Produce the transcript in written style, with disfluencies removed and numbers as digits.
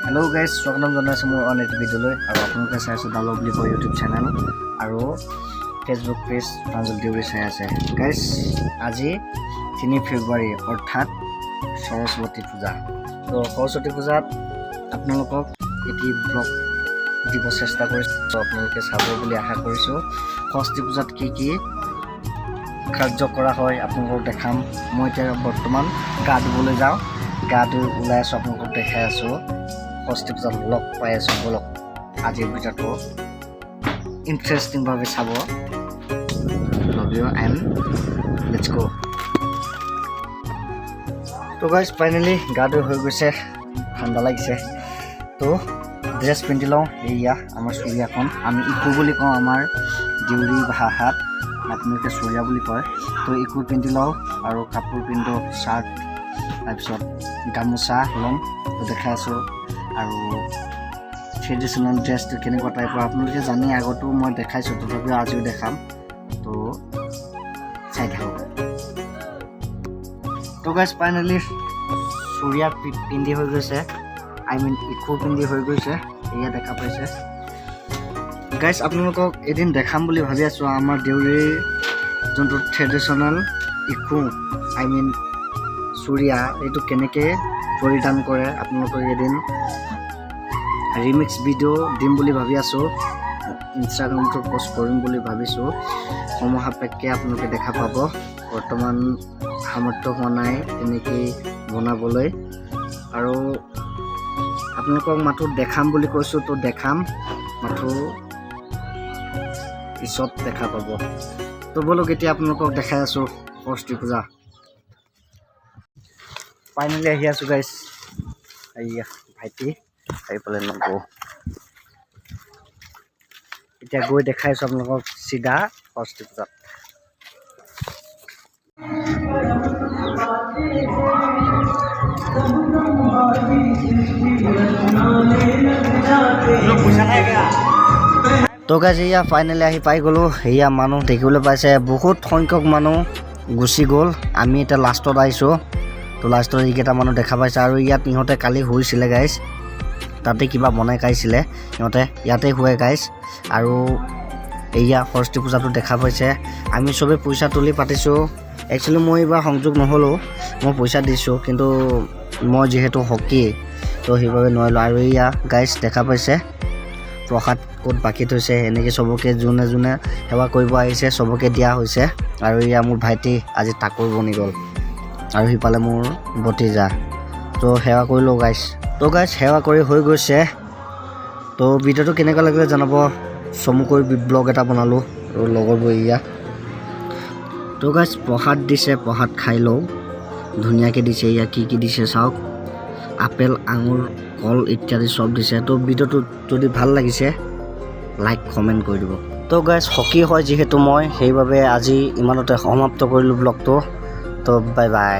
hello guys स्वागतम जनाइছোঁ মোৰ on এটা ভিডিঅ'লৈ আৰু আপোনালোকে চাই আছে দালো বুলি কয় ইউটিউব চেনেল আৰু ফেচবুক পেজ প্ৰাঞ্জল দেউৰী চাই আছে গাইস আজি 3 ফেব্ৰুৱাৰী অৰ্থাৎ সৰস্বতী পূজা তো সৰস্বতী পূজাত আপোনালোকক এটি ব্লগ দিব চেষ্টা কৰিছোঁ আপোনালোকে চাব বুলি আশা কৰিছোঁ সৰস্বতী পূজাত কি কাৰ্য কৰা হয় আপোনালোকক দেখাম মই এতিয়া বৰ্তমান গা ধুবলৈ যাওঁ গা ধুই ওলাই আছোঁ আপোনালোকক দেখাই আছোঁ সৰস্বতী পূজাত লগ পাই আছোঁ বলক আজিৰ ভিডিঅ'টো ইণ্টাৰেষ্টিং ভাৱে চাব লভ ইউ এণ্ড লেটছ গো তো গাইজ ফাইনেলি গা ধুই হৈ গৈছে ঠাণ্ডা লাগিছে তো ড্ৰেছ পিন্ধি লওঁ এয়া আমাৰ চুৰিয়াখন আমি ইকু বুলি কওঁ আমাৰ দেউৰী ভাষাত আপোনালোকে চুৰিয়া বুলি কয় তো ইকু পিন্ধি লওঁ আৰু কাপোৰ পিন্ধো চাৰ্ট তাৰপিছত গামোচা ল'ম তো দেখাই আছোঁ আৰু ট্ৰেডিশ্যনেল ড্ৰেছটো কেনেকুৱা টাইপৰ আপোনালোকে জানি আগতো মই দেখাইছোঁ তথাপিও আজিও দেখাম তো চাই থাকক তো গাইজ ফাইনেলি চুৰিয়া পিন্ধি হৈ গৈছে ইকু পিন্ধি হৈ গৈছে এয়া দেখা পাইছে গাইজ আপোনালোকক এদিন দেখাম বুলি ভাবি আছোঁ আমাৰ দেউৰীৰ যোনটো ট্ৰেডিশ্যনেল ইকু চুৰিয়া এইটো কেনেকৈ পৰিধান কৰে আপোনালোকক এদিন ৰিমিক্স ভিডিঅ' দিম বুলি ভাবি আছোঁ ইনষ্টাগ্ৰামটো পষ্ট কৰিম বুলি ভাবিছোঁ সময় সাপেক্ষে আপোনালোকে দেখা পাব বৰ্তমান সামৰ্থ্য হোৱা নাই তেনেকৈ বনাবলৈ আৰু আপোনালোকক মাথো দেখাম বুলি কৈছোঁ তো দেখাম মাথো পিছত দেখা পাব তো বলক এতিয়া আপোনালোকক দেখাই আছোঁ সৰস্বতী পূজা ফাইনেলি আহি আছোঁ গাইজ এয়া ভাইটি আহি পেলাই নগৈ এতিয়া গৈ দেখাইছোঁ আপোনালোকক চিধা সৰস্বতী পূজাত তো গাইজ এয়া ফাইনেলি আহি পাই গ'লোঁ সেয়া মানুহ দেখিবলৈ পাইছে বহুত সংখ্যক মানুহ গুচি গ'ল আমি এতিয়া লাষ্টত আহিছোঁ তো লাষ্টত এইকেইটা মানুহ দেখা পাইছে আৰু ইয়াত ইহঁতে কালি শুইছিলে গাইজ তাতে কিবা বনাই খাইছিলে সিহঁতে ইয়াতে শুৱে গাইজ আৰু এয়া সৰস্বতী পূজাটো দেখা পাইছে আমি চবেই পইচা তুলি পাতিছোঁ একচুৱেলি মই এইবাৰ সংযোগ নহ'লোঁ মই পইচা দিছোঁ কিন্তু মই যিহেতু হকী তো সেইবাবে নোৱাৰিলোঁ আৰু এয়া গাইজ দেখা পাইছে প্ৰসাদ ক'ত বাকী থৈছে এনেকৈ চবকে যোনে যোনে সেৱা কৰিব আহিছে চবকে দিয়া হৈছে আৰু এয়া মোৰ ভাইটি আজি তাকৰ বনি গ'ল আৰু সিফালে মোৰ ভতিজা তো সেৱা কৰিলোঁ গাইজ তো গাইজ সেৱা কৰি হৈ গৈছে তো ভিডিঅ'টো কেনেকুৱা লাগিলে জনাব চমুকৈ ব্লগ এটা বনালোঁ আৰু লগৰবোৰ এয়া তো গাইজ প্ৰসাদ দিছে প্ৰসাদ খাই লওঁ ধুনীয়াকৈ দিছে এয়া কি দিছে চাওক আপেল আঙুৰ কল ইত্যাদি চব দিছে তো ভিডিঅ'টো যদি ভাল লাগিছে লাইক কমেণ্ট কৰি দিব তো গাইজ হকী হয় যিহেতু মই সেইবাবে আজি ইমানতে সমাপ্ত কৰিলোঁ ব্লগটো তো বাই বাই